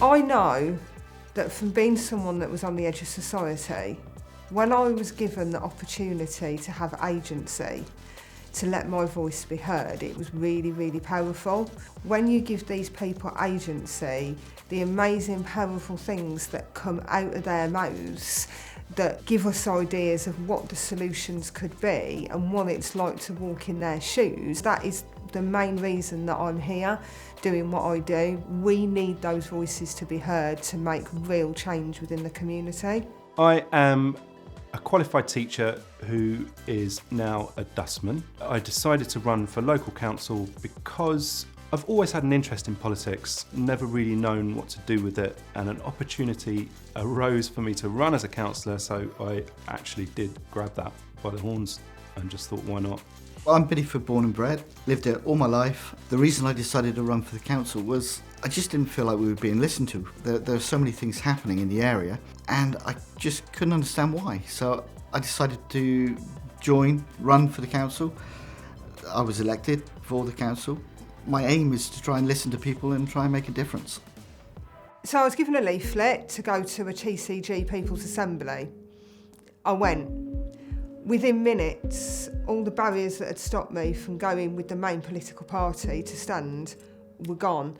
I know that from being someone that was on the edge of society, when I was given the opportunity to have agency, to let my voice be heard, it was really, really powerful. When you give these people agency, the amazing, powerful things that come out of their mouths that give us ideas of what the solutions could be and what it's like to walk in their shoes, that is the main reason that I'm here doing what I do. We need those voices to be heard to make real change within the community. I am a qualified teacher who is now a dustman. I decided to run for local council because I've always had an interest in politics, never really known what to do with it, and an opportunity arose for me to run as a councillor, so I actually did grab that by the horns and just thought, why not? Well, I'm Bideford born and bred, lived here all my life. The reason I decided to run for the council was I just didn't feel like we were being listened to. There are so many things happening in the area and I just couldn't understand why. So I decided to run for the council. I was elected for the council. My aim is to try and listen to people and try and make a difference. So I was given a leaflet to go to a TCG People's Assembly. I went. Within minutes, all the barriers that had stopped me from going with the main political party to stand were gone.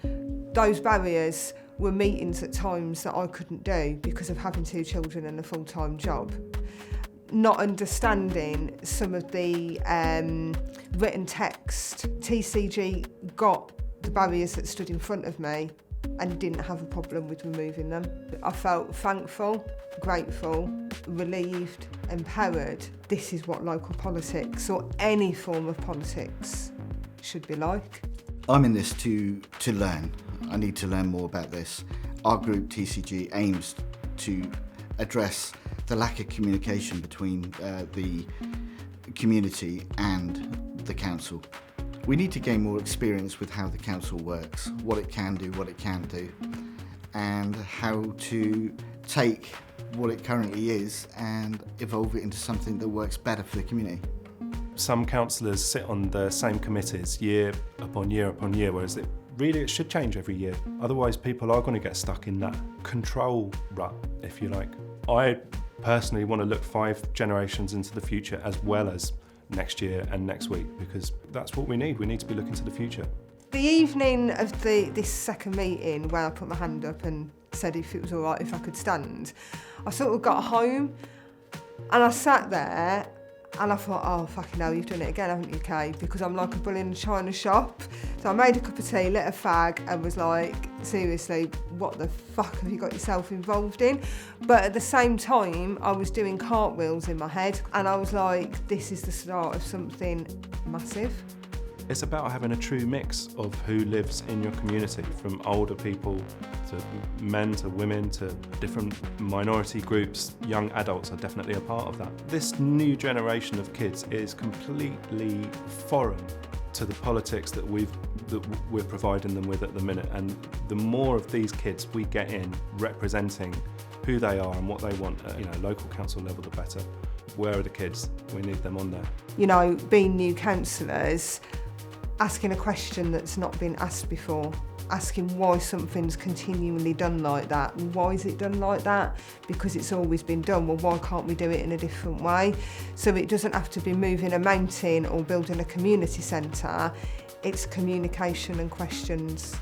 Those barriers were meetings at times that I couldn't do because of having 2 children and a full-time job. Not understanding some of the written text, TCG got the barriers that stood in front of me and didn't have a problem with removing them. I felt thankful, grateful, relieved, empowered. This is what local politics or any form of politics should be like. I'm in this to learn. I need to learn more about this. Our group, TCG, aims to address the lack of communication between the community and the council. We need to gain more experience with how the council works, what it can do, what it can't do, and how to take what it currently is and evolve it into something that works better for the community. Some councillors sit on the same committees year upon year upon year, whereas it should change every year. Otherwise, people are going to get stuck in that control rut, if you like. I personally want to look 5 generations into the future as well as next year and next week, because that's what we need. We need to be looking to the future. The evening of this second meeting where I put my hand up and said if it was all right if I could stand, I sort of got home and I sat there and I thought, oh fucking hell, you've done it again, haven't you, Kay? Because I'm like a bull in a china shop. So I made a cup of tea, lit a fag and was like, seriously, what the fuck have you got yourself involved in? But at the same time, I was doing cartwheels in my head and I was like, this is the start of something massive. It's about having a true mix of who lives in your community, from older people to men to women to different minority groups. Young adults are definitely a part of that. This new generation of kids is completely foreign to the politics that we're providing them with at the minute, and the more of these kids we get in representing who they are and what they want at local council level, the better. Where are the kids? We need them on there. You know, being new councillors, asking a question that's not been asked before, asking why something's continually done like that. Why is it done like that? Because it's always been done. Well, why can't we do it in a different way? So it doesn't have to be moving a mountain or building a community centre. It's communication and questions,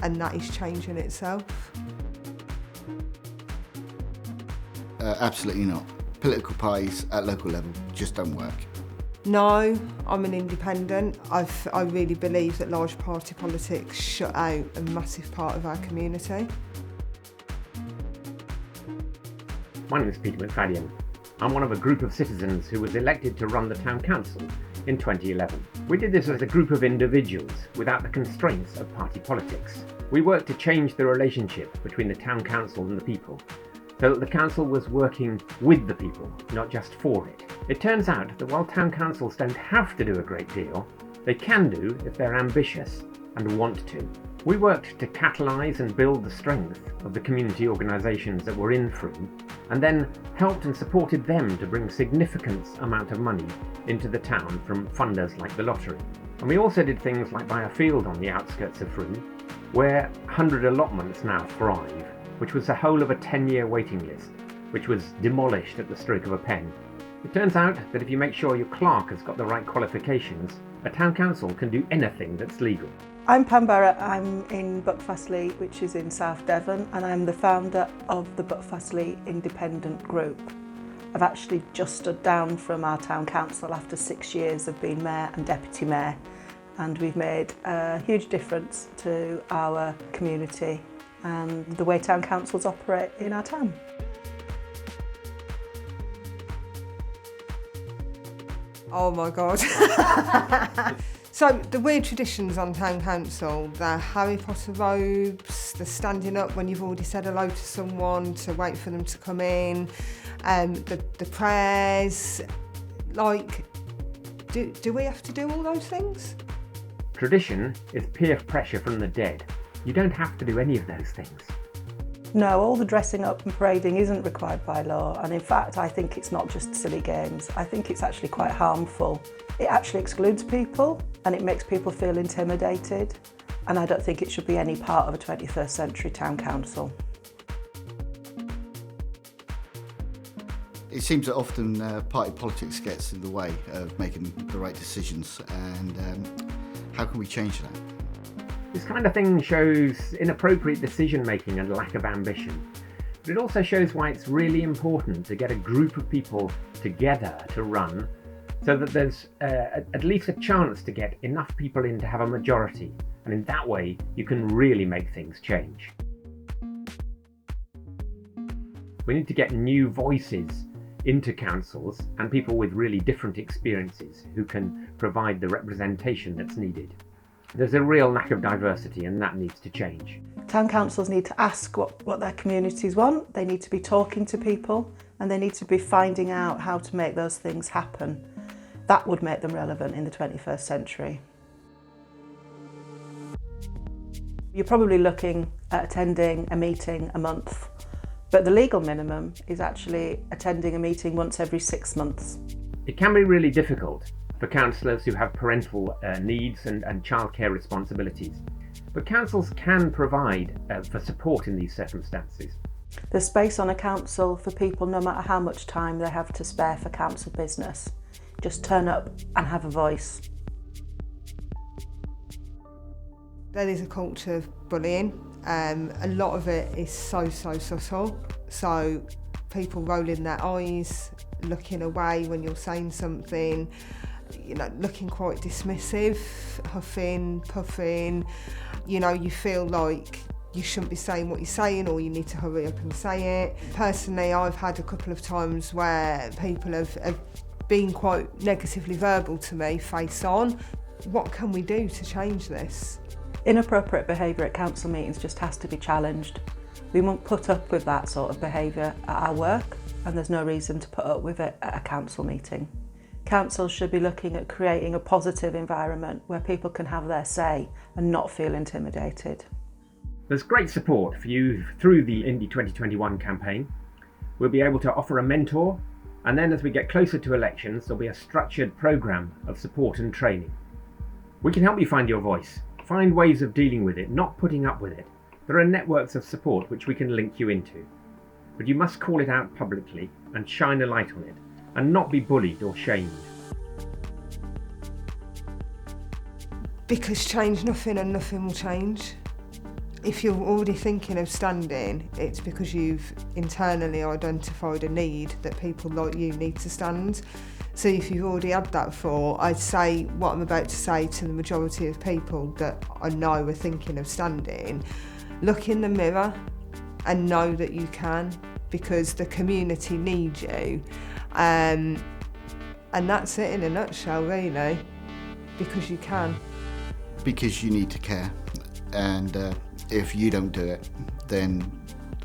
and that is changing itself. Absolutely not. Political parties at local level just don't work. No, I'm an independent. I really believe that large party politics shut out a massive part of our community. My name is Peter McFadden. I'm one of a group of citizens who was elected to run the town council in 2011. We did this as a group of individuals without the constraints of party politics. We worked to change the relationship between the town council and the people, so that the council was working with the people, not just for it. It turns out that while town councils don't have to do a great deal, they can do if they're ambitious and want to. We worked to catalyse and build the strength of the community organisations that were in Frome, and then helped and supported them to bring significant amount of money into the town from funders like the lottery. And we also did things like buy a field on the outskirts of Frome, where 100 allotments now thrive, which was the whole of a 10-year waiting list, which was demolished at the stroke of a pen. It turns out that if you make sure your clerk has got the right qualifications, a town council can do anything that's legal. I'm Pam Barrett, I'm in Buckfastleigh, which is in South Devon, and I'm the founder of the Buckfastleigh Independent Group. I've actually just stood down from our town council after 6 years of being mayor and deputy mayor, and we've made a huge difference to our community and the way town councils operate in our town. Oh my God. So the weird traditions on town council, the Harry Potter robes, the standing up when you've already said hello to someone to wait for them to come in, the prayers, like, do we have to do all those things? Tradition is peer pressure from the dead. You don't have to do any of those things. No, all the dressing up and parading isn't required by law, and in fact I think it's not just silly games. I think it's actually quite harmful. It actually excludes people and it makes people feel intimidated, and I don't think it should be any part of a 21st century town council. It seems that often party politics gets in the way of making the right decisions, and how can we change that? This kind of thing shows inappropriate decision making and lack of ambition. But it also shows why it's really important to get a group of people together to run, so that there's at least a chance to get enough people in to have a majority. And in that way, you can really make things change. We need to get new voices into councils and people with really different experiences who can provide the representation that's needed. There's a real lack of diversity, and that needs to change. Town councils need to ask what their communities want, they need to be talking to people, and they need to be finding out how to make those things happen. That would make them relevant in the 21st century. You're probably looking at attending a meeting a month, but the legal minimum is actually attending a meeting once every 6 months. It can be really difficult for councillors who have parental needs and childcare responsibilities. But councils can provide for support in these circumstances. There's space on a council for people no matter how much time they have to spare for council business. Just turn up and have a voice. There is a culture of bullying. A lot of it is so subtle. So people rolling their eyes, looking away when you're saying something, looking quite dismissive, huffing, puffing. You feel like you shouldn't be saying what you're saying, or you need to hurry up and say it. Personally, I've had a couple of times where people have been quite negatively verbal to me, face on. What can we do to change this? Inappropriate behaviour at council meetings just has to be challenged. We won't put up with that sort of behaviour at our work, and there's no reason to put up with it at a council meeting. Councils should be looking at creating a positive environment where people can have their say and not feel intimidated. There's great support for you through the Indy 2021 campaign. We'll be able to offer a mentor, and then as we get closer to elections, there'll be a structured programme of support and training. We can help you find your voice, find ways of dealing with it, not putting up with it. There are networks of support which we can link you into. But you must call it out publicly and shine a light on it, and not be bullied or shamed. Because change nothing and nothing will change. If you're already thinking of standing, it's because you've internally identified a need that people like you need to stand. So if you've already had that thought, I'd say what I'm about to say to the majority of people that I know are thinking of standing: look in the mirror and know that you can, because the community needs you. And that's it in a nutshell, really, because you can. Because you need to care, and if you don't do it, then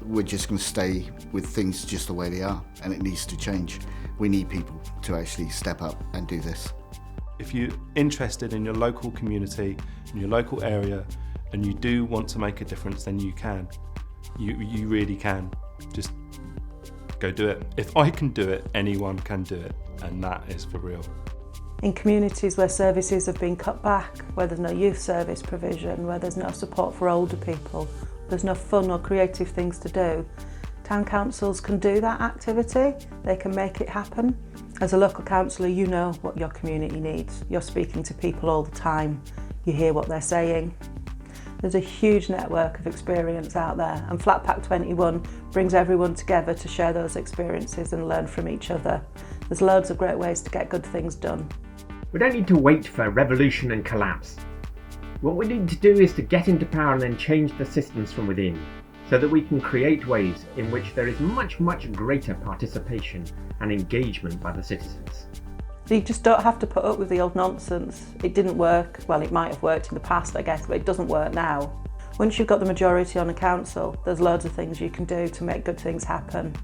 we're just going to stay with things just the way they are, and it needs to change. We need people to actually step up and do this. If you're interested in your local community, in your local area, and you do want to make a difference, then you can. You really can. Just go do it. If I can do it, anyone can do it, and that is for real. In communities where services have been cut back, where there's no youth service provision, where there's no support for older people, there's no fun or creative things to do, town councils can do that activity, they can make it happen. As a local councillor, you know what your community needs. You're speaking to people all the time, you hear what they're saying. There's a huge network of experience out there, and Flatpack 21 brings everyone together to share those experiences and learn from each other. There's loads of great ways to get good things done. We don't need to wait for revolution and collapse. What we need to do is to get into power and then change the systems from within, so that we can create ways in which there is much, much greater participation and engagement by the citizens. You just don't have to put up with the old nonsense. It didn't work. Well, it might have worked in the past, I guess, but it doesn't work now. Once you've got the majority on a council, there's loads of things you can do to make good things happen.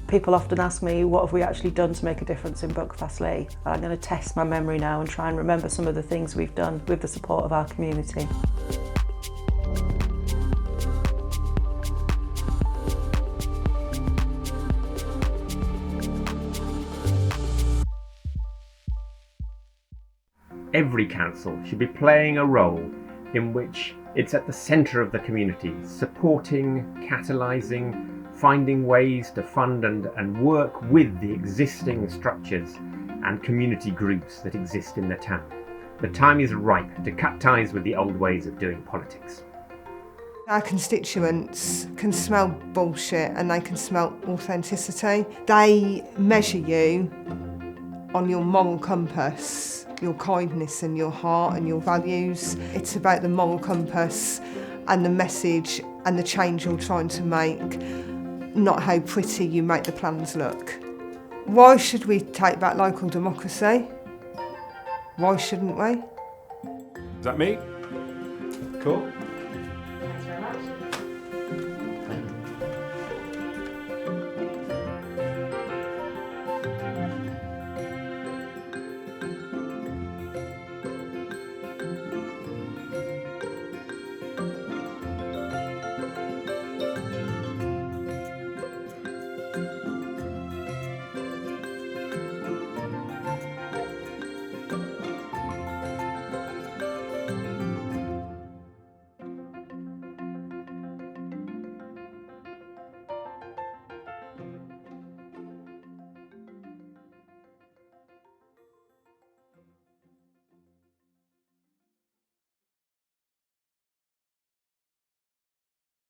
People often ask me, what have we actually done to make a difference in Buckfastleigh? I'm going to test my memory now and try and remember some of the things we've done with the support of our community. Every council should be playing a role in which it's at the centre of the community, supporting, catalysing, finding ways to fund and work with the existing structures and community groups that exist in the town. The time is ripe to cut ties with the old ways of doing politics. Our constituents can smell bullshit and they can smell authenticity. They measure you on your moral compass, your kindness and your heart and your values. It's about the moral compass and the message and the change you're trying to make, not how pretty you make the plans look. Why should we take back local democracy? Why shouldn't we? Is that me? Cool.